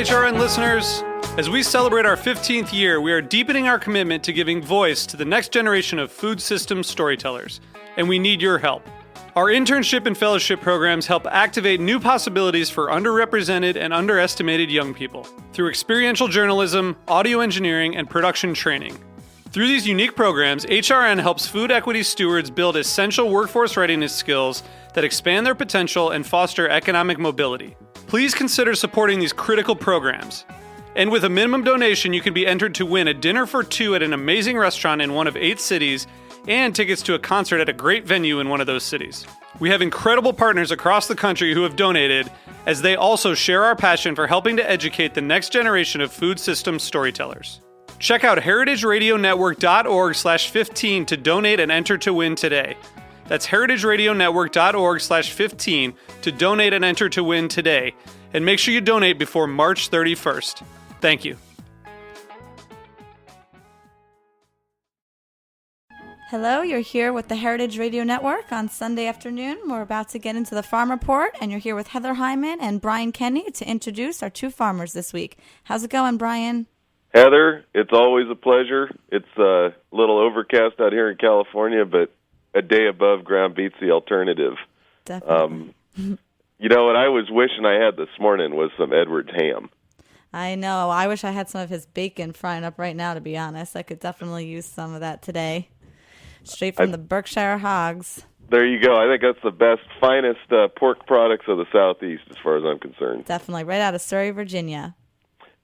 HRN listeners. As we celebrate our 15th year, we are deepening our commitment to giving voice to the next generation of food systems storytellers, and we need your help. Our internship and fellowship programs help activate new possibilities for underrepresented and underestimated young people through experiential journalism, audio engineering, and production training. Through these unique programs, HRN helps food equity stewards build essential workforce readiness skills that expand their potential and foster economic mobility. Please consider supporting these critical programs. And with a minimum donation, you can be entered to win a dinner for two at an amazing restaurant in one of 8 cities and tickets to a concert at a great venue in one of those cities. We have incredible partners across the country who have donated, as they also share our passion for helping to educate the next generation of food systems storytellers. Check out heritageradionetwork.org/15 to donate and enter to win today. That's heritageradionetwork.org/15 to donate and enter to win today. And make sure you donate before March 31st. Thank you. Hello, you're here with the Heritage Radio Network on Sunday afternoon. We're about to get into the Farm Report, and you're here with Heather Hyman and Brian Kenny to introduce our 2 farmers this week. How's it going, Brian? Heather, it's always a pleasure. It's a little overcast out here in California, but a day above ground beats the alternative. Definitely. You know what I was wishing I had this morning was some Edwards ham. I know. I wish I had some of his bacon frying up right now, to be honest. I could definitely use some of that today. Straight from the Berkshire hogs. There you go. I think that's the best, finest pork products of the Southeast as far as I'm concerned. Definitely. Right out of Surrey, Virginia.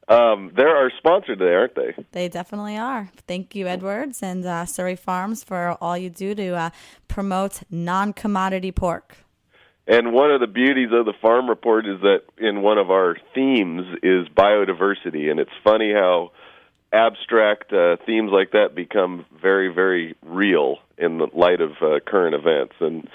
They're our sponsor today, aren't they? They definitely are. Thank you, Edwards and Surrey Farms, for all you do to promote non-commodity pork. And one of the beauties of the Farm Report is that in one of our themes is biodiversity, and it's funny how abstract themes like that become very, very real in the light of current events. And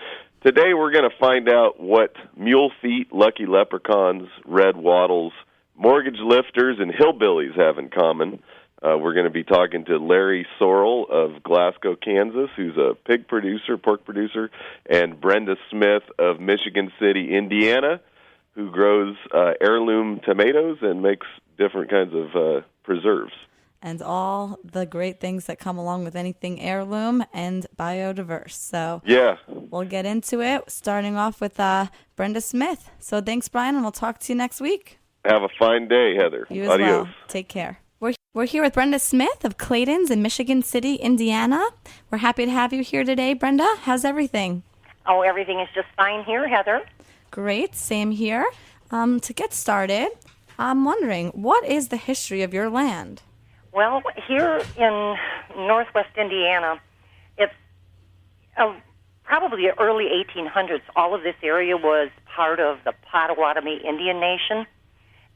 today we're going to find out what mule feet, lucky leprechauns, red wattles, mortgage lifters, and hillbillies have in common. We're going to be talking to Larry Sorell of Glasgow, Kansas, who's a pig producer, pork producer, and Brenda Smith of Michigan City, Indiana, who grows heirloom tomatoes and makes different kinds of preserves. And all the great things that come along with anything heirloom and biodiverse. So yeah, we'll get into it, starting off with Brenda Smith. So thanks, Brian, and we'll talk to you next week. Have a fine day, Heather. You as Adios. well. Take care. We're here with Brenda Smith of Clayton's in Michigan City, Indiana. We're happy to have you here today, Brenda. How's everything? Oh, everything is just fine here, Heather. Great. Same here. To get started, I'm wondering, what is the history of your land? Well, here in northwest Indiana, it's probably the early 1800s. All of this area was part of the Potawatomi Indian Nation.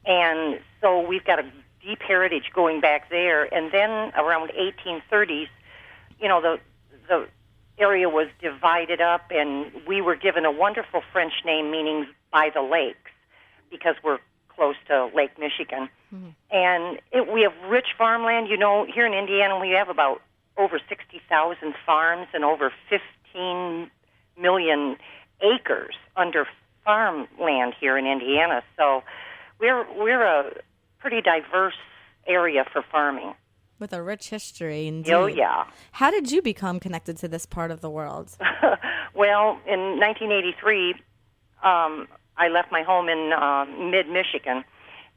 And so we've got a deep heritage going back there. And then around 1830s, you know, the area was divided up, and we were given a wonderful French name meaning by the lakes, because we're close to Lake Michigan. Mm-hmm. And we have rich farmland. You know, here in Indiana, we have about over 60,000 farms and over 15 million acres under farmland here in Indiana. So we're a pretty diverse area for farming. With a rich history, indeed. Oh, yeah. How did you become connected to this part of the world? Well, in 1983, I left my home in mid-Michigan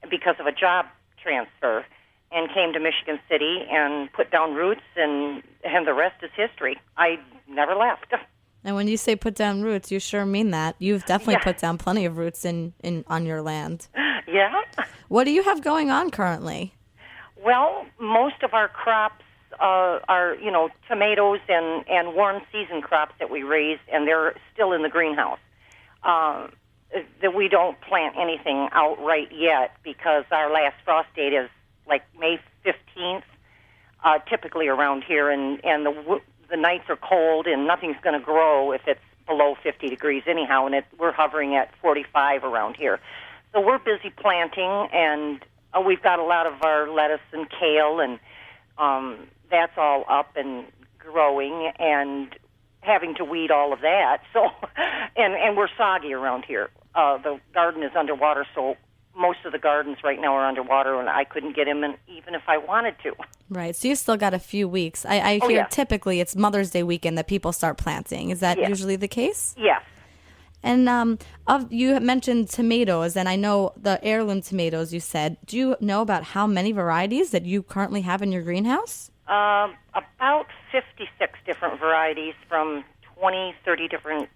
because of a job transfer and came to Michigan City and put down roots, and the rest is history. I never left. And when you say put down roots, you sure mean that. You've definitely put down plenty of roots on your land. Yeah. What do you have going on currently? Well, most of our crops are, you know, tomatoes and warm season crops that we raise, and they're still in the greenhouse. That we don't plant anything outright yet because our last frost date is like May 15th, typically around here, and the nights are cold and nothing's going to grow if it's below 50 degrees anyhow, and we're hovering at 45 around here. So we're busy planting, and we've got a lot of our lettuce and kale, and that's all up and growing and having to weed all of that. So, and we're soggy around here. The garden is underwater, so most of the gardens right now are underwater, and I couldn't get them in even if I wanted to. Right. So you still got a few weeks. I hear typically it's Mother's Day weekend that people start planting. Is that usually the case? Yes. And you had mentioned tomatoes, and I know the heirloom tomatoes you said. Do you know about how many varieties that you currently have in your greenhouse? About 56 different varieties from 20, 30 different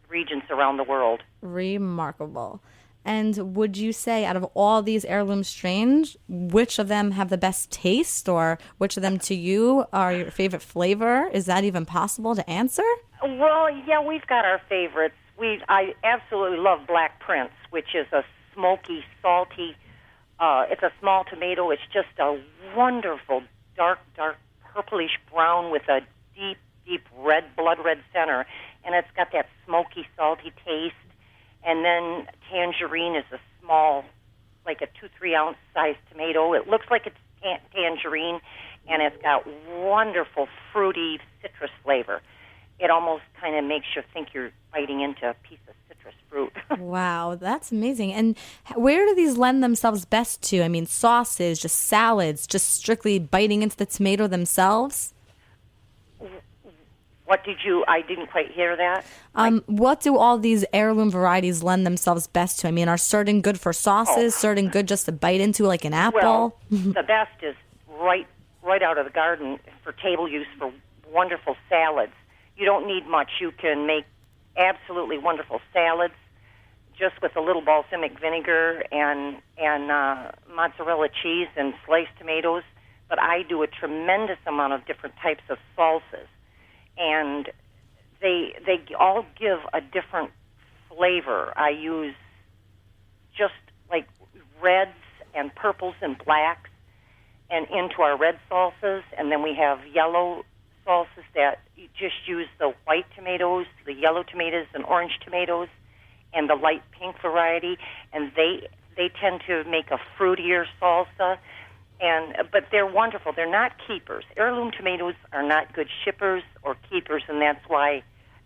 regions around the world. Remarkable. And would you say out of all these heirloom strains, which of them have the best taste, or which of them to you are your favorite flavor? Is that even possible to answer? Well, yeah, we've got our favorites. I absolutely love Black Prince, which is a smoky, salty, it's a small tomato. It's just a wonderful, dark purplish brown with a deep, deep blood red center. And it's got that smoky, salty taste. And then tangerine is a small, like a 2-3 ounce size tomato. It looks like it's tangerine, and it's got wonderful fruity citrus flavor. It almost kind of makes you think you're biting into a piece of citrus fruit. Wow, that's amazing. And where do these lend themselves best to? I mean, sauces, just salads, just strictly biting into the tomato themselves? I didn't quite hear that. What do all these heirloom varieties lend themselves best to? I mean, are certain good for sauces, certain good just to bite into like an apple? Well, the best is right out of the garden for table use for wonderful salads. You don't need much. You can make absolutely wonderful salads just with a little balsamic vinegar and mozzarella cheese and sliced tomatoes. But I do a tremendous amount of different types of salsas. And they all give a different flavor. I use just like reds and purples and blacks and into our red salsas, and then we have yellow salsas that just use the white tomatoes, the yellow tomatoes and orange tomatoes, and the light pink variety, and they tend to make a fruitier salsa. But they're wonderful. They're not keepers. Heirloom tomatoes are not good shippers or keepers, and that's why,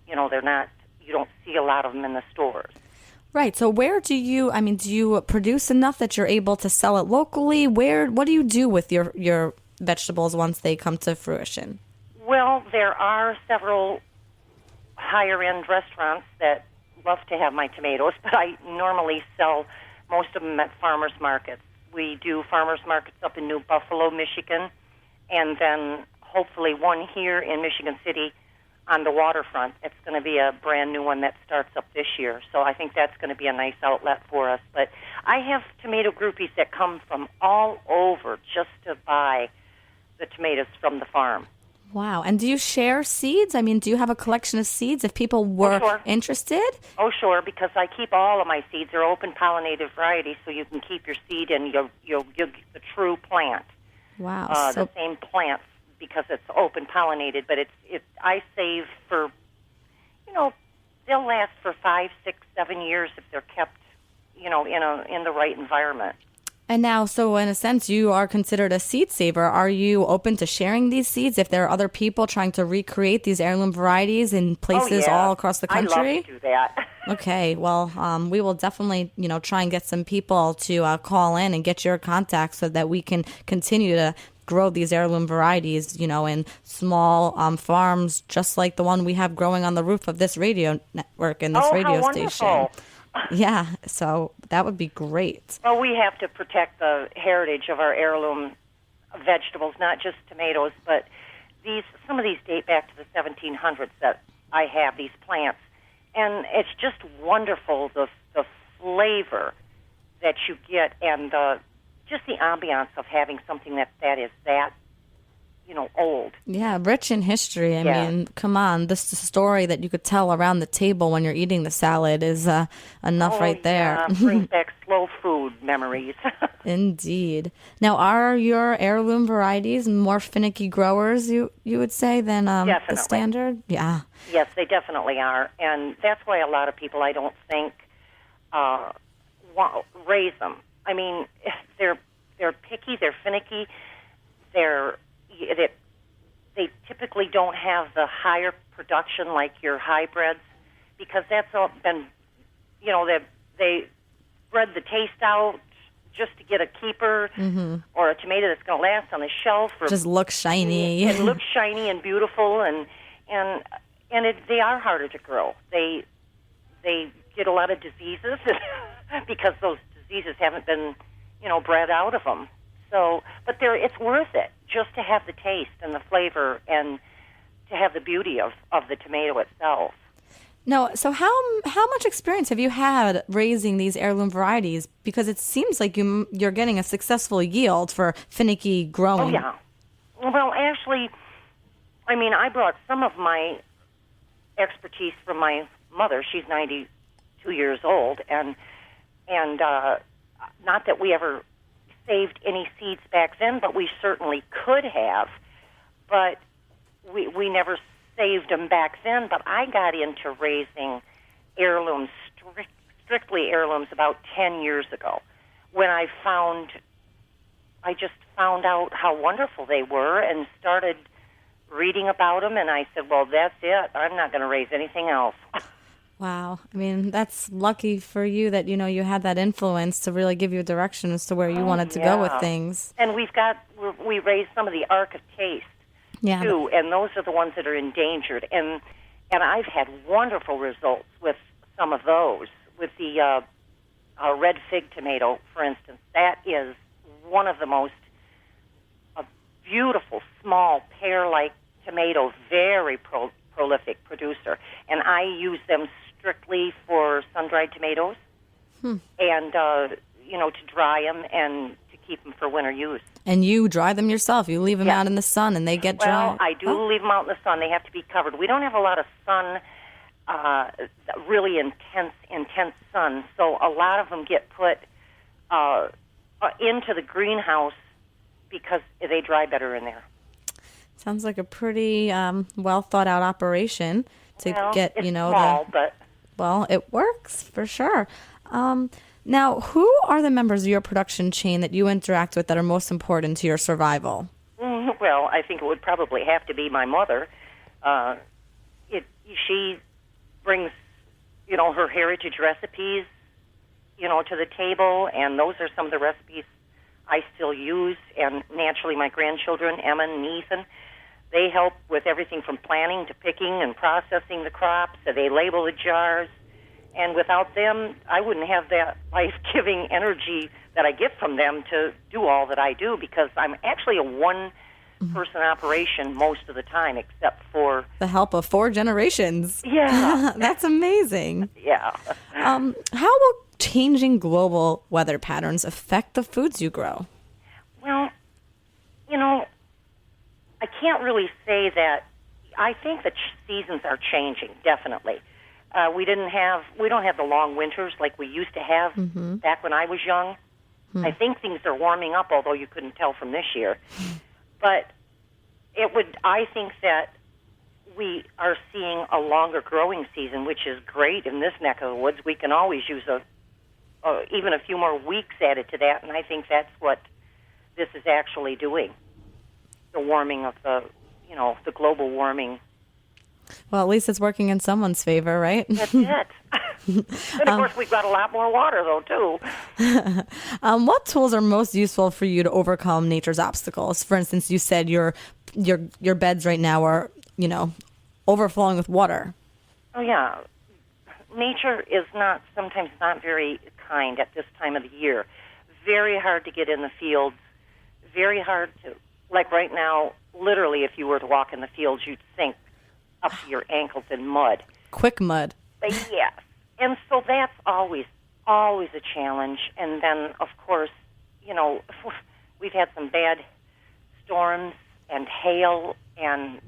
they're not. You don't see a lot of them in the stores. Right. So where do you produce enough that you're able to sell it locally? What do you do with your vegetables once they come to fruition? Well, there are several higher-end restaurants that love to have my tomatoes, but I normally sell most of them at farmers markets. We do farmers markets up in New Buffalo, Michigan, and then hopefully one here in Michigan City on the waterfront. It's going to be a brand new one that starts up this year, so I think that's going to be a nice outlet for us. But I have tomato groupies that come from all over just to buy the tomatoes from the farm. Wow. And do you share seeds? I mean, do you have a collection of seeds if people were interested? Oh, sure, because I keep all of my seeds. They're open pollinated varieties, so you can keep your seed and you'll get the true plant. Wow. The same plant because it's open pollinated, but I save for, they'll last for 5, 6, 7 years if they're kept, in the right environment. And now, so in a sense, you are considered a seed saver. Are you open to sharing these seeds if there are other people trying to recreate these heirloom varieties in places all across the country? I'd love to do that. Okay, well, we will definitely, try and get some people to call in and get your contact so that we can continue to grow these heirloom varieties, in small farms, just like the one we have growing on the roof of this radio network and this radio station. Wonderful. Yeah, so that would be great. Well, we have to protect the heritage of our heirloom vegetables, not just tomatoes, but some of these date back to the 1700s that I have, these plants. And it's just wonderful, the flavor that you get and just the ambiance of having something that is that, old. Yeah, rich in history. I mean, come on. This story that you could tell around the table when you're eating the salad is enough right there. Yeah, brings back slow food memories. Indeed. Now, are your heirloom varieties more finicky growers, you would say, than the standard? Yeah. Yes, they definitely are. And that's why a lot of people, I don't think, raise them. I mean, they're picky, they're finicky, they typically don't have the higher production like your hybrids because that's all been, they bred the taste out just to get a keeper or a tomato that's going to last on the shelf. Or, just look shiny. And look shiny and beautiful, and they are harder to grow. They get a lot of diseases because those diseases haven't been, bred out of them. So, but it's worth it just to have the taste and the flavor and to have the beauty of the tomato itself. No, so how much experience have you had raising these heirloom varieties? Because it seems like you're getting a successful yield for finicky growing. Oh, yeah. Well, actually, I brought some of my expertise from my mother. She's 92 years old, and not that we ever saved any seeds back then, but we certainly could have. But we never saved them back then. But I got into raising heirlooms, strictly heirlooms, about 10 years ago, when I just found out how wonderful they were and started reading about them, and I said, well, that's it. I'm not going to raise anything else. Wow. That's lucky for you that, you had that influence to really give you a direction as to where you wanted to go with things. And we raised some of the Arc of Taste, too, and those are the ones that are endangered. And I've had wonderful results with some of those. With the red fig tomato, for instance, that is one of the most beautiful, small, pear-like tomatoes, very prolific producer. And I use them strictly for sun-dried tomatoes and, to dry them and to keep them for winter use. And you dry them yourself. You leave them out in the sun and they get dry. Well, I do leave them out in the sun. They have to be covered. We don't have a lot of sun, really intense sun, so a lot of them get put into the greenhouse because they dry better in there. Sounds like a pretty well thought out operation to get, it's small, but well, it works for sure. Now, who are the members of your production chain that you interact with that are most important to your survival? Well, I think it would probably have to be my mother. She brings, her heritage recipes, to the table, and those are some of the recipes I still use. And naturally, my grandchildren, Emma and Ethan, they help with everything from planting to picking and processing the crops. So they label the jars. And without them, I wouldn't have that life-giving energy that I get from them to do all that I do, because I'm actually a one-person operation most of the time, except for the help of 4 generations. Yeah. That's amazing. Yeah. How will changing global weather patterns affect the foods you grow? Well, I can't really say that. I think the seasons are changing, definitely. We don't have the long winters like we used to have back when I was young. I think things are warming up, although you couldn't tell from this year. But I think that we are seeing a longer growing season, which is great in this neck of the woods. We can always use even a few more weeks added to that, and I think that's what this is actually doing. The warming of the global warming. Well, at least it's working in someone's favor, right? That's it. And of course, we've got a lot more water, though, too. What tools are most useful for you to overcome nature's obstacles? For instance, you said your beds right now are, overflowing with water. Oh, yeah. Nature is sometimes not very kind at this time of the year. Very hard to get in the fields. Very hard to, like right now, literally, if you were to walk in the fields, you'd sink up to your ankles in mud. Quick mud. But yes. And so that's always a challenge. And then, of course, we've had some bad storms and hail and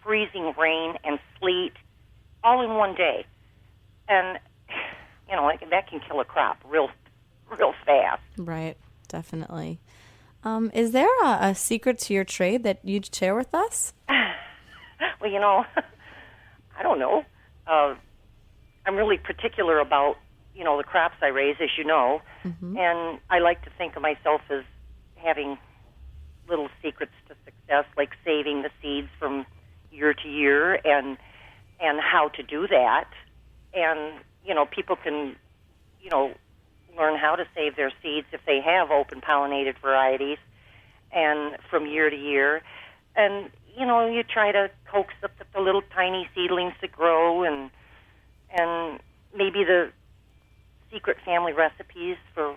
freezing rain and sleet all in one day. And, that can kill a crop real fast. Right, definitely. Is there a secret to your trade that you'd share with us? Well, I don't know. I'm really particular about, the crops I raise, as you know, and I like to think of myself as having little secrets to success, like saving the seeds from year to year and how to do that. And, people can, learn how to save their seeds if they have open pollinated varieties, and from year to year. And, you try to coax up the little tiny seedlings to grow, and maybe the secret family recipes for,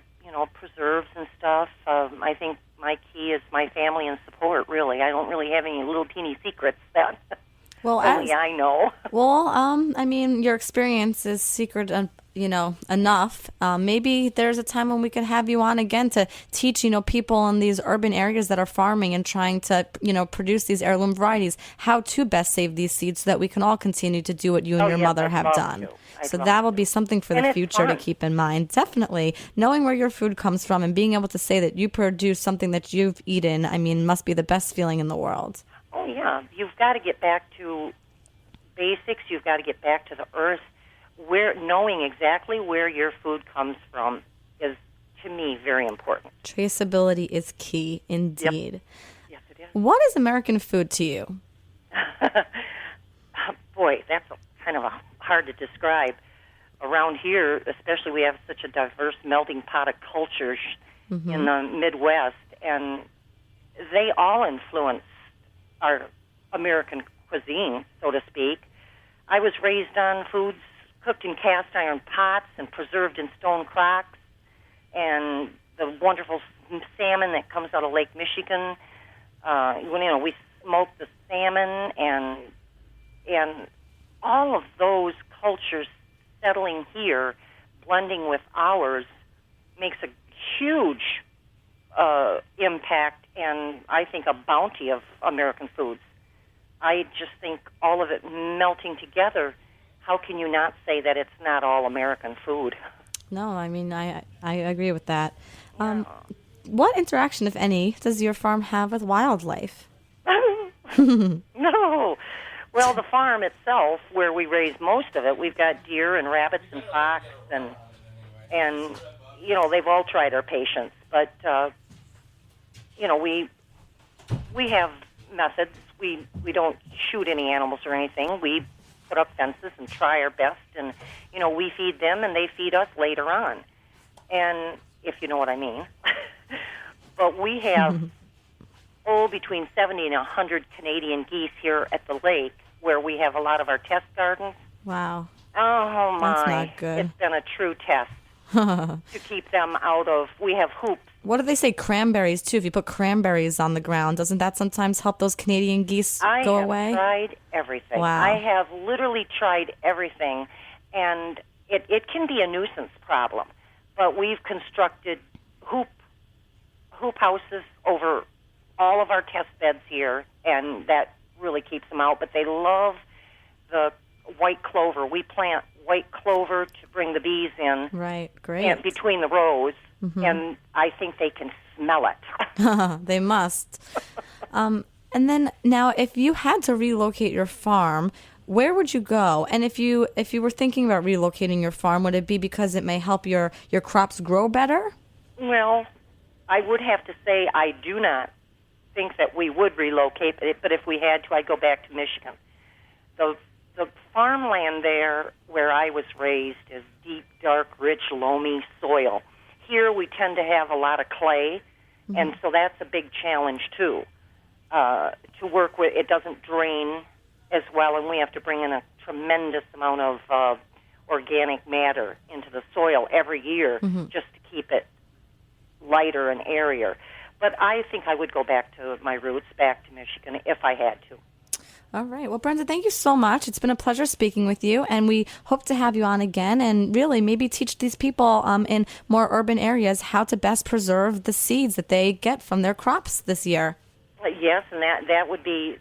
preserves and stuff. I think my key is my family and support, really. I don't really have any little teeny secrets that only I know. Well, your experience is secret, enough. Maybe there's a time when we could have you on again to teach, people in these urban areas that are farming and trying to, produce these heirloom varieties, how to best save these seeds so that we can all continue to do what you and your mother have done. So that will be something for the future to keep in mind. Definitely. Knowing where your food comes from and being able to say that you produce something that you've eaten, must be the best feeling in the world. Oh, yeah. You've got to get back to basics. You've got to get back to the earth. Knowing exactly where your food comes from is, to me, very important. Traceability is key, indeed. Yep. Yes, it is. What is American food to you? Boy, that's kind of hard to describe. Around here, especially, we have such a diverse melting pot of cultures in the Midwest, and they all influence our American cuisine, so to speak. I was raised on foods cooked in cast iron pots and preserved in stone crocks, and the wonderful salmon that comes out of Lake Michigan. We smoke the salmon, and all of those cultures settling here, blending with ours, makes a huge impact, and I think a bounty of American foods. I just think all of it melting together. How can you not say that it's not all American food? No, I agree with that. What interaction, if any, does your farm have with wildlife? No. Well, the farm itself, where we raise most of it, we've got deer and rabbits and fox, and they've all tried our patience. But we have methods. We don't shoot any animals or anything. We put up fences and try our best, and we feed them and they feed us later on. And if you know what I mean. But we have between 70 and 100 Canadian geese here at the lake, where we have a lot of our test gardens. Wow. Oh, my. That's not good. It's been a true test to keep them out of... We have hoops. What do they say, cranberries, too? If you put cranberries on the ground, doesn't that sometimes help those Canadian geese go away? I have tried everything. Wow. I have literally tried everything, and it can be a nuisance problem. But we've constructed hoop houses over all of our test beds here, and that really keeps them out. But they love the white clover. We plant white clover to bring the bees in. Right, great. And between the rows, and I think they can smell it. They must. And then now, if you had to relocate your farm, where would you go? And if you were thinking about relocating your farm, would it be because it may help your crops grow better? Well, I would have to say I do not think that we would relocate, but if we had to, I'd go back to Michigan. The farmland there where I was raised is deep, dark, rich, loamy soil. Here we tend to have a lot of clay, and so that's a big challenge, too, to work with. It doesn't drain as well, and we have to bring in a tremendous amount of organic matter into the soil every year just to keep it lighter and airier. But I think I would go back to my roots, back to Michigan, if I had to. All right. Well, Brenda, thank you so much. It's been a pleasure speaking with you, and we hope to have you on again and really maybe teach these people in more urban areas how to best preserve the seeds that they get from their crops this year. Yes, and that would be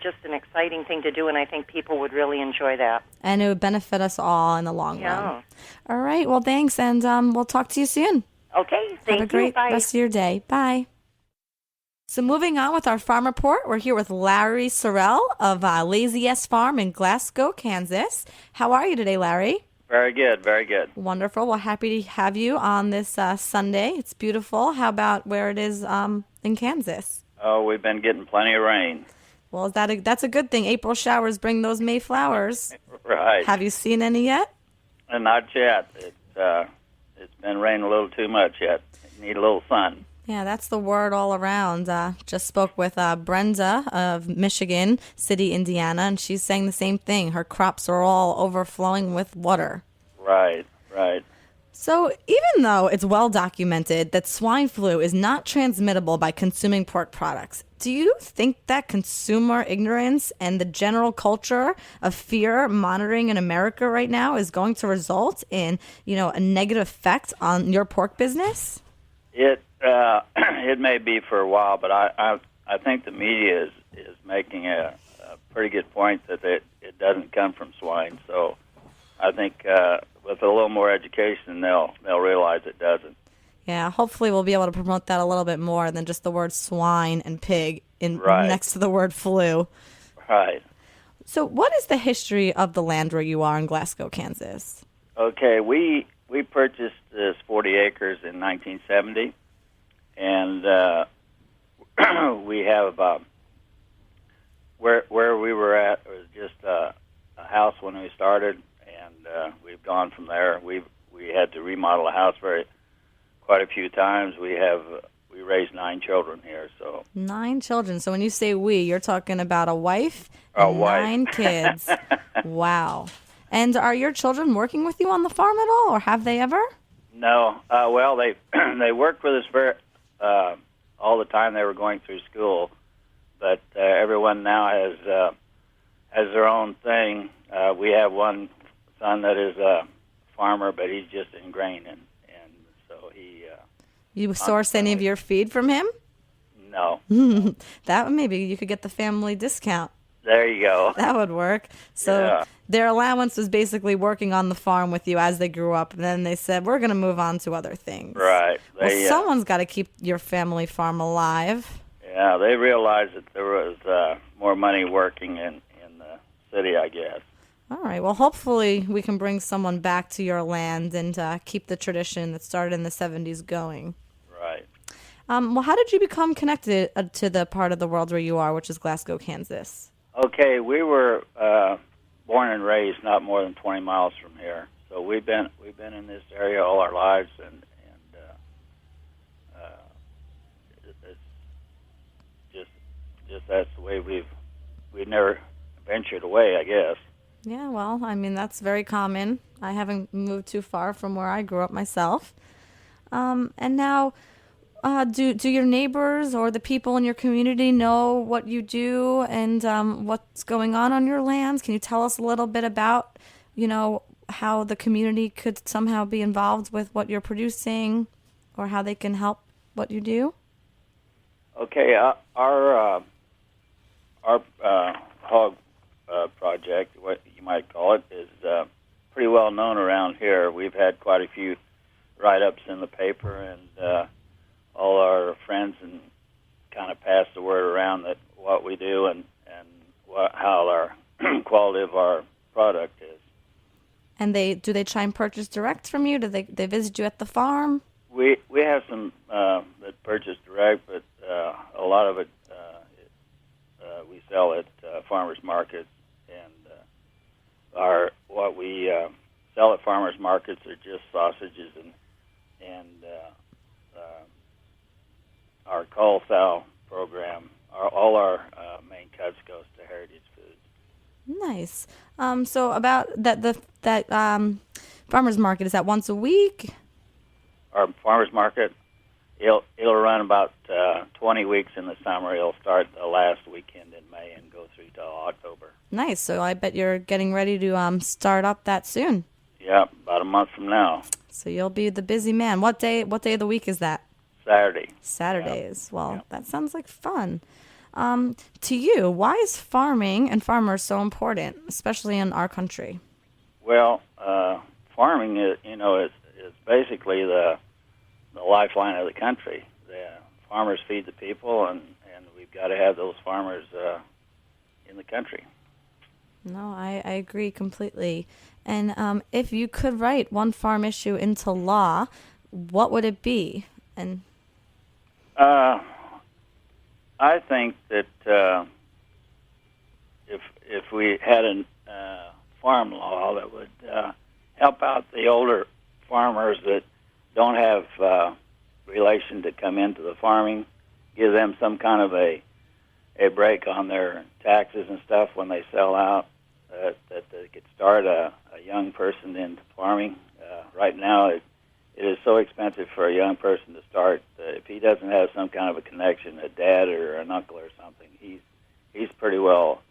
just an exciting thing to do, and I think people would really enjoy that. And it would benefit us all in the long run. All right. Well, thanks, and we'll talk to you soon. Okay. Thank you. Have a great Bye. rest of your day. Bye. So moving on with our farm report, we're here with Larry Sorell of Lazy S Farm in Glasgow, Kansas. How are you today, Larry? Very good, very good. Wonderful. Well, happy to have you on this Sunday. It's beautiful. How about where it is in Kansas? Oh, we've been getting plenty of rain. Well, that's a good thing. April showers bring those May flowers. Right. Have you seen any yet? Not yet. It's It's been raining a little too much yet. Need a little sun. Yeah, that's the word all around. Just spoke with Brenda of Michigan City, Indiana, and she's saying the same thing. Her crops are all overflowing with water. Right. So even though it's well documented that swine flu is not transmittable by consuming pork products, do you think that consumer ignorance and the general culture of fear monitoring in America right now is going to result in, a negative effect on your pork business? It it may be for a while, but I think the media is making a pretty good point that it doesn't come from swine. So I think with a little more education, they'll realize it doesn't. Yeah, hopefully we'll be able to promote that a little bit more than just the word swine and pig next to the word flu. Right. So what is the history of the land where you are in Glasgow, Kansas? Okay, we purchased this 40 acres in 1970, and we have where we were at was just a house when we started, and we've gone from there. We had to remodel a house quite a few times. We raised 9 children here. So 9 children. So when you say we, you're talking about a wife and 9 kids. Wow. And are your children working with you on the farm at all, or have they ever? No. Well, they they worked with us all the time they were going through school, but everyone now has their own thing. We have one son that is a farmer, but he's just in grain, and so he. You source any of your feed from him? No. That maybe you could get the family discount. There you go. That would work. So their allowance was basically working on the farm with you as they grew up, and then they said, we're going to move on to other things. Right. Well, someone's got to keep your family farm alive. Yeah, they realized that there was more money working in the city, I guess. All right. Well, hopefully we can bring someone back to your land and keep the tradition that started in the 70s going. Right. Well, how did you become connected to the part of the world where you are, which is Glasgow, Kansas? Okay, we were born and raised not more than 20 miles from here, so we've been in this area all our lives, and it's just that's the way we've never ventured away, I guess. Yeah, well, I mean that's very common. I haven't moved too far from where I grew up myself, and now. Do your neighbors or the people in your community know what you do and what's going on your lands? Can you tell us a little bit about, how the community could somehow be involved with what you're producing or how they can help what you do? Okay, our hog project, what you might call it, is pretty well known around here. We've had quite a few write-ups in the paper, and all our friends and kind of pass the word around that what we do and how our quality of our product is. And do they try and purchase direct from you? Do they visit you at the farm? We have some that purchase direct, but a lot of it we sell at farmers markets, and what we sell at farmers markets are just sausages and our call sow program. All our main cuts goes to Heritage Foods. Nice. So about that farmers market, is that once a week? Our farmers market, it'll run about 20 weeks in the summer. It'll start the last weekend in May and go through till October. Nice. So I bet you're getting ready to start up that soon. Yeah, about a month from now. So you'll be the busy man. What day of the week is that? Saturday. Saturdays. Yeah. Well, That sounds like fun. To you, why is farming and farmers so important, especially in our country? Well, farming is basically the lifeline of the country. The farmers feed the people, and we've got to have those farmers in the country. No, I agree completely. And if you could write one farm issue into law, what would it be? And I think that if we had a farm law that would help out the older farmers that don't have relation to come into the farming, give them some kind of a break on their taxes and stuff when they sell out, that they could start a young person into farming. Right now, it is so expensive for a young person to start. If he doesn't have some kind of a connection, a dad or an uncle or something, he's pretty well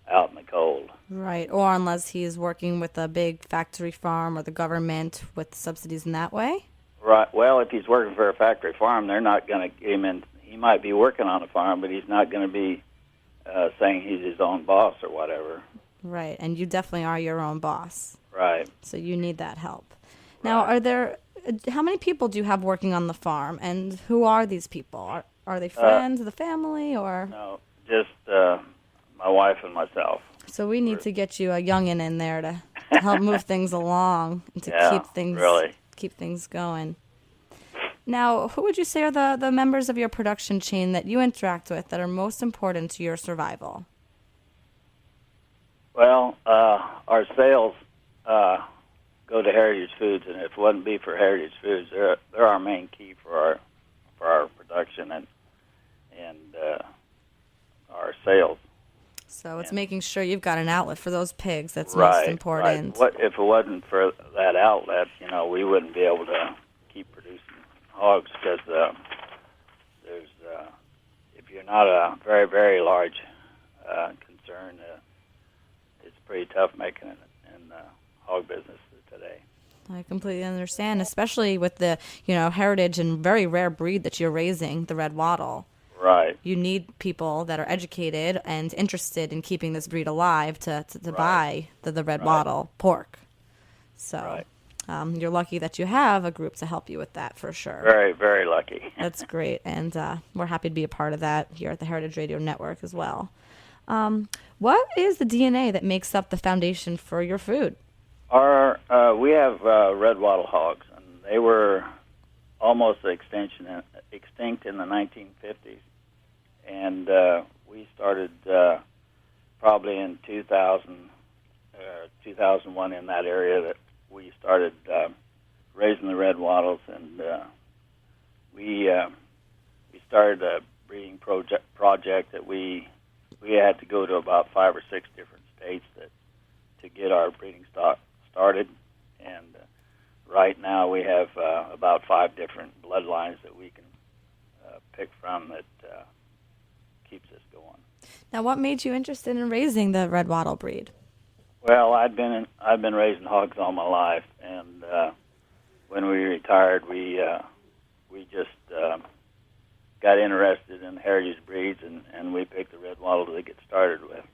out in the cold. Right, or unless he's working with a big factory farm or the government with subsidies in that way? Right. Well, if he's working for a factory farm, they're not going to get him in. He might be working on a farm, but he's not going to be saying he's his own boss or whatever. Right, and you definitely are your own boss. Right. So you need that help. Now, how many people do you have working on the farm, and who are these people? Are they friends of the family, or? No, just my wife and myself. So we need to get you a youngin' in there to help move things along and to keep things going. Now, who would you say are the members of your production chain that you interact with that are most important to your survival? Well, our sales go to Heritage Foods, and if it wouldn't be for Heritage Foods, they're our main key for our production and our sales. So it's making sure you've got an outlet for those pigs. That's most important. Right. If it wasn't for that outlet, we wouldn't be able to keep producing hogs because there's if you're not a very, very large concern, it's pretty tough making it in the hog business today. I completely understand, especially with the heritage and very rare breed that you're raising, the red wattle. Right. You need people that are educated and interested in keeping this breed alive to buy the red wattle pork. So you're lucky that you have a group to help you with that for sure. Very, very lucky. That's great. And we're happy to be a part of that here at the Heritage Radio Network as well. What is the DNA that makes up the foundation for your food? We have red wattle hogs, and they were almost extinct in the 1950s. And we started probably in 2001 in that area that we started raising the red wattles, and we started a breeding project that we had to go to about 5 or 6 different states to get our breeding stock started. And right now we have about 5 different bloodlines that we can pick from that keeps us going. Now, what made you interested in raising the red wattle breed? Well, I've been raising hogs all my life, and when we retired, we just got interested in heritage breeds, and we picked the red wattle to get started with.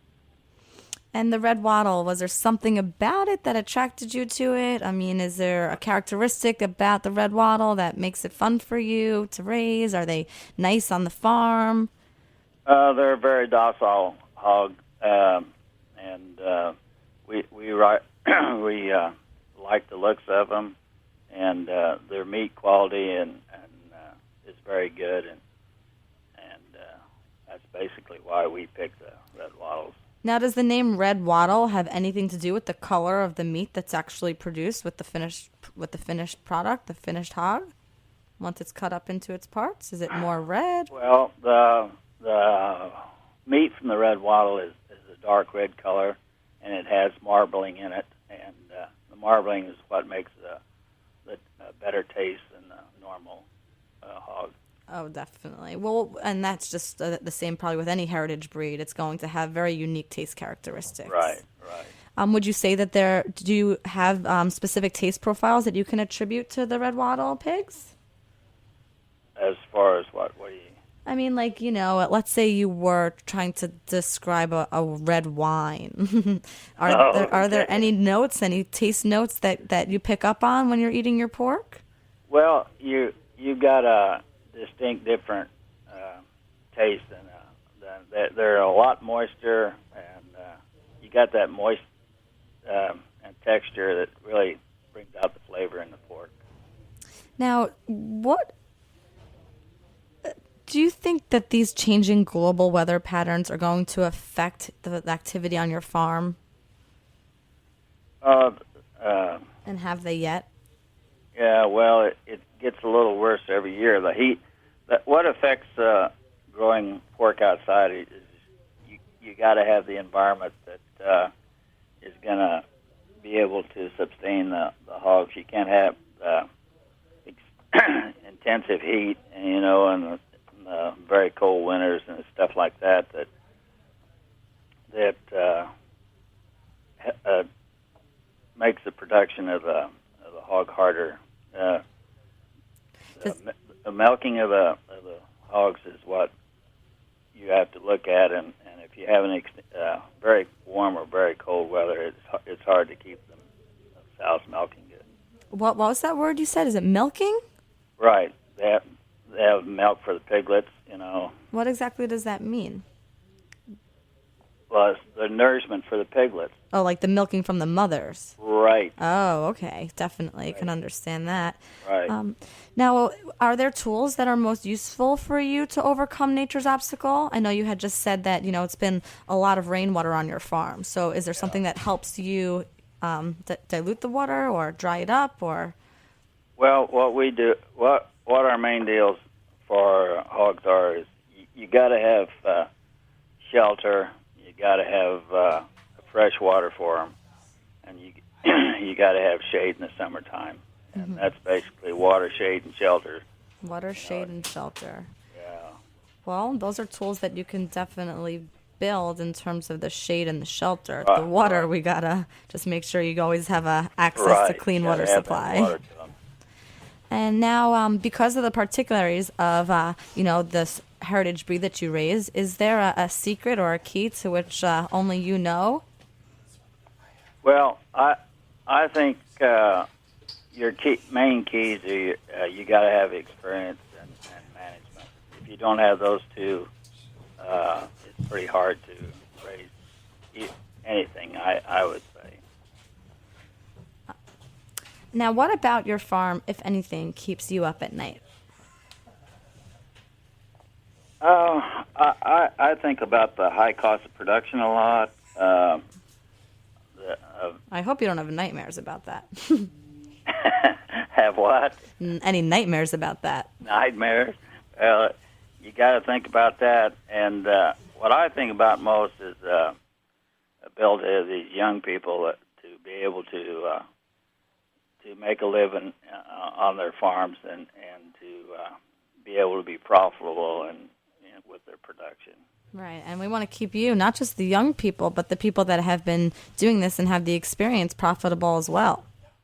And the red wattle, was there something about it that attracted you to it? I mean, is there a characteristic about the red wattle that makes it fun for you to raise? Are they nice on the farm? They're a very docile hog, and we like the looks of them, and their meat quality and is very good, and that's basically why we picked the red wattles. Now, does the name red wattle have anything to do with the color of the meat that's actually produced with the finished product, the finished hog? Once it's cut up into its parts, is it more red? Well, the meat from the red wattle is a dark red color, and it has marbling in it, and the marbling is what makes the better taste than the normal hog. Oh, definitely. Well, and that's just the same probably with any heritage breed. It's going to have very unique taste characteristics. Right. Would you say that do you have specific taste profiles that you can attribute to the red wattle pigs? As far as what do you... I mean, like, let's say you were trying to describe a red wine. Are there any notes, any taste notes that you pick up on when you're eating your pork? Well, you've got a distinct different taste, and they're a lot moister, and you got that moist and texture that really brings out the flavor in the pork. Now, what do you think that these changing global weather patterns are going to affect the activity on your farm? And have they yet? Yeah, well, it gets a little worse every year. The heat. What affects growing pork outside is you got to have the environment that is going to be able to sustain the hogs. You can't have intensive heat, and and the very cold winters and stuff like that makes the production of the hog harder. The milking of the hogs is what you have to look at, and if you have an very warm or very cold weather, it's hard to keep them sows milking good. What was that word you said? Is it milking? Right. They have milk for the piglets. What exactly does that mean? Well, it's the nourishment for the piglets. Oh, like the milking from the mothers. Right. Oh, okay. Definitely can understand that. Right. Now, are there tools that are most useful for you to overcome nature's obstacle? I know you had just said that, it's been a lot of rainwater on your farm. So is there something that helps you dilute the water or dry it up or? Well, what we do, what our main deals for hogs are is you got to have shelter. You got to have fresh water for them, and you got to have shade in the summertime, and that's basically water, shade, and shelter. Water, shade, and shelter. Yeah. Well, those are tools that you can definitely build in terms of the shade and the shelter. The water, we gotta just make sure you always have access to clean water supply. Water to them. And now, because of the particularities of this heritage breed that you raise, is there a secret or a key to which only you know? Well, I think your main keys are you got to have experience and management. If you don't have those two, it's pretty hard to raise anything, I would say. Now, what about your farm, if anything, keeps you up at night? I think about the high cost of production a lot. I hope you don't have nightmares about that. Have what? Any nightmares about that? Nightmares? You got to think about that. And what I think about most is build these young people to be able to make a living on their farms and to be able to be profitable and with their production. Right, and we want to keep you, not just the young people, but the people that have been doing this and have the experience profitable as well.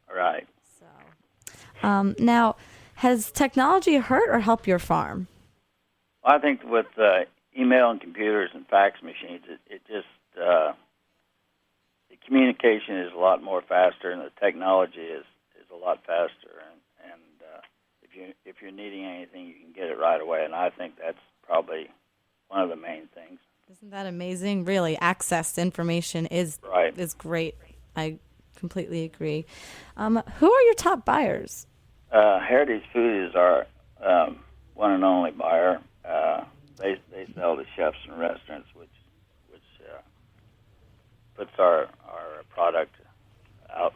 Right. So, now, has technology hurt or helped your farm? I think with email and computers and fax machines, it just the communication is a lot more faster, and the technology is a lot faster. And if you're needing anything, you can get it right away. And I think that's probably one of the main things. Isn't that amazing? Really, access to information is great. I completely agree. Who are your top buyers? Heritage Food is our one and only buyer. They sell to chefs and restaurants, which puts our product out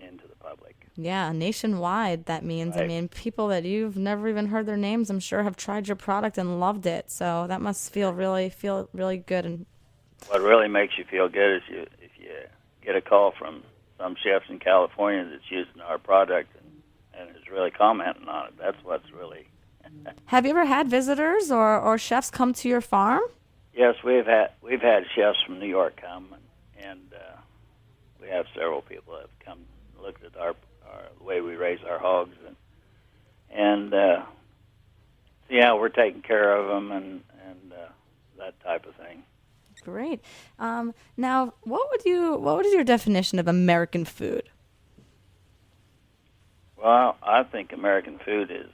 into the public. Yeah, nationwide, that means. Right. I mean, people that you've never even heard their names, I'm sure, have tried your product and loved it. So that must feel really good. And what really makes you feel good is if you get a call from some chefs in California that's using our product and is really commenting on it. That's what's really. Have you ever had visitors or chefs come to your farm? Yes, we've had chefs from New York come, and we have several people that have come and looked at our the way we raise our hogs and see how we're taking care of them and that type of thing. Great. Now, what is your definition of American food? Well, I think American food is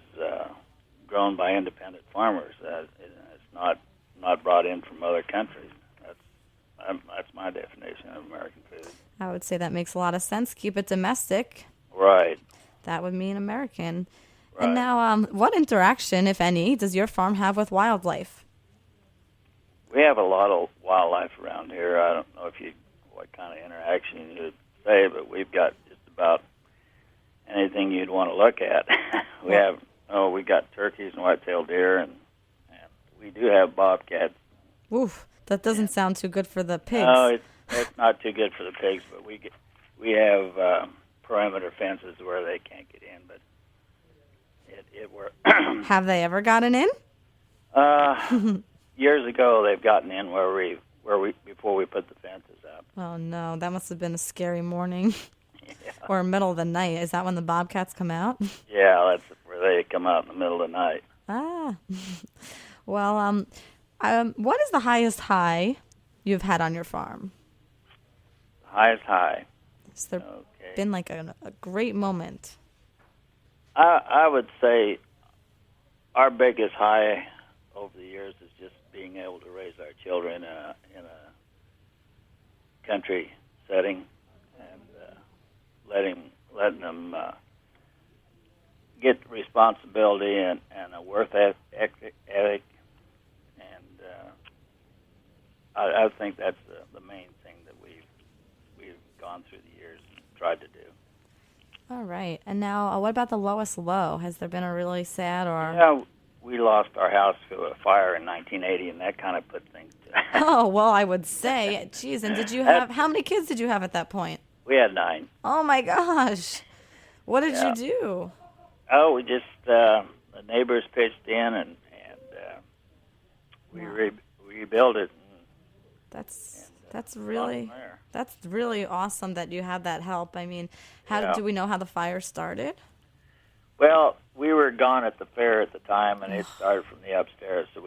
grown by independent farmers. It's not brought in from other countries. That's my definition of American food. I would say that makes a lot of sense. Keep it domestic. Right. That would mean American. Right. And now, what interaction, if any, does your farm have with wildlife? We have a lot of wildlife around here. I don't know what kind of interaction you would say, but we've got just about anything you'd want to look at. We got turkeys and white-tailed deer, and we do have bobcats. Oof, that doesn't sound too good for the pigs. No, it's not too good for the pigs, but we have perimeter fences where they can't get in, but it works. Have they ever gotten in? Years ago, they've gotten in where we before we put the fences up. Oh no, that must have been a scary morning. Yeah. Or middle of the night. Is that when the bobcats come out? Yeah, that's where they come out in the middle of the night. Ah. Well, what is the highest high you've had on your farm? Highest high. Has there been like a great moment? I would say our biggest high over the years is just being able to raise our children in a country setting and letting them get responsibility and a worth ethic. And I think that's the main thing that we've gone through the years and tried to do. All right. And now, what about the lowest low? Has there been a really sad or... Yeah, we lost our house to a fire in 1980, and that kind of put things to... Oh, well, I would say. Geez, and did you have... How many kids did you have at that point? We had 9. Oh, my gosh. What did you do? Oh, we just... the neighbors pitched in, and we rebuilt it. That's really awesome that you had that help. I mean, do we know how the fire started? Well, we were gone at the fair at the time, and it started from the upstairs, so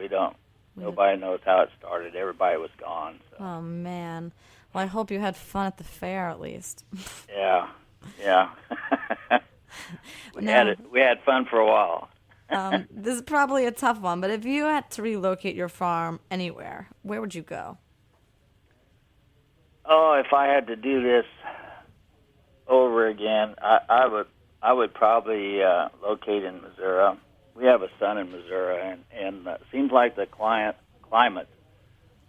nobody knows how it started. Everybody was gone. So. Oh, man. Well, I hope you had fun at the fair at least. Yeah. We had fun for a while. This is probably a tough one, but if you had to relocate your farm anywhere, where would you go? Oh, if I had to do this over again, I would probably locate in Missouri. We have a son in Missouri, and it seems like the climate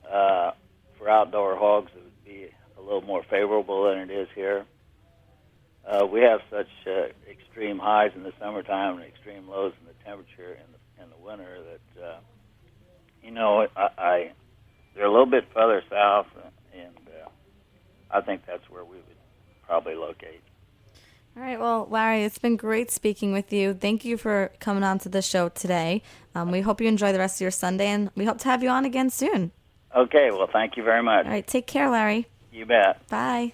for outdoor hogs would be a little more favorable than it is here. We have such extreme highs in the summertime and extreme lows in the temperature in the winter that they're a little bit further south, and I think that's where we would probably locate. All right. Well, Larry, it's been great speaking with you. Thank you for coming on to the show today. We hope you enjoy the rest of your Sunday, and we hope to have you on again soon. Okay. Well, thank you very much. All right. Take care, Larry. You bet. Bye.